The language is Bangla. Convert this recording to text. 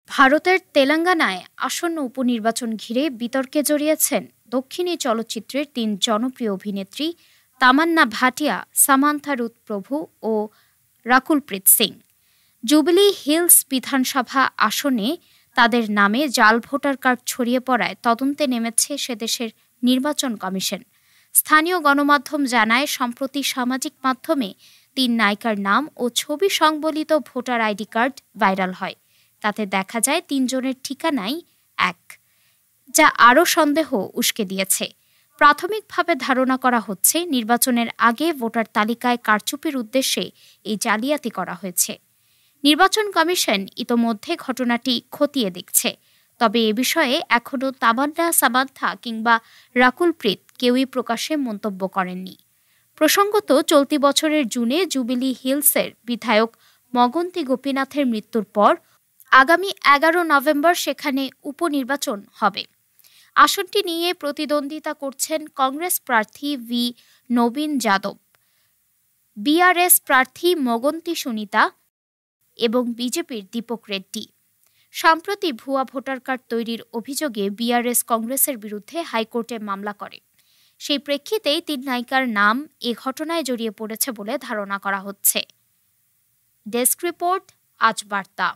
ভারতের তেলেঙ্গানায় আসন্ন উপনির্বাচন ঘিরে বিতর্কে জড়িয়েছেন দক্ষিণী চলচ্চিত্রের ৩ জনপ্রিয় অভিনেত্রী তামান্না ভাটিয়া, সামান্থা রুথ প্রভু ও রাকুলপ্রীত সিং। জুবিলি হিলস বিধানসভা আসনে তাদের নামে জাল ভোটার কার্ড ছড়িয়ে পড়ায় তদন্তে নেমেছে সেদেশের নির্বাচন কমিশন। স্থানীয় গণমাধ্যম জানায়, সম্প্রতি সামাজিক মাধ্যমে ৩ নায়িকার নাম ও ছবি সংবলিত ভোটার আইডি কার্ড ভাইরাল হয়। তাতে দেখা যায় ৩ জনের ঠিকানাই এক, যা আরও সন্দেহ উস্কে দিয়েছে। প্রাথমিকভাবে ধারণা করা হচ্ছে, নির্বাচনের আগে ভোটার তালিকায় কারচুপির উদ্দেশ্যে এই জালিয়াতি করা হয়েছে। নির্বাচন কমিশন ইতোমধ্যে ঘটনাটি খতিয়ে দেখছে, তবে এ বিষয়ে এখনও তামান্না, সামান্থা কিংবা রাকুলপ্রীত কেউই প্রকাশ্যে মন্তব্য করেননি। প্রসঙ্গত, চলতি বছরের জুনে জুবিলি হিলসের বিধায়ক মগন্তী গোপীনাথের মৃত্যুর পর আগামী ১১ নভেম্বর সেখানে উপনির্বাচন হবে। আসনটি নিয়ে প্রতিদ্বন্দ্বিতা করছেন কংগ্রেস প্রার্থী ভি নবীন যাদব, বিআরএস প্রার্থী মগন্তী সুনিতা এবং বিজেপির দীপক রেড্ডি। সম্প্রতি ভুয়া ভোটার কার্ড তৈরির অভিযোগে বিআরএস কংগ্রেসের বিরুদ্ধে হাইকোর্টে মামলা করে। সেই প্রেক্ষিতেই ৩ নায়িকার নাম এ ঘটনায় জড়িয়ে পড়েছে বলে ধারণা করা হচ্ছে। ডেস্ক রিপোর্ট, আজ বার্তা।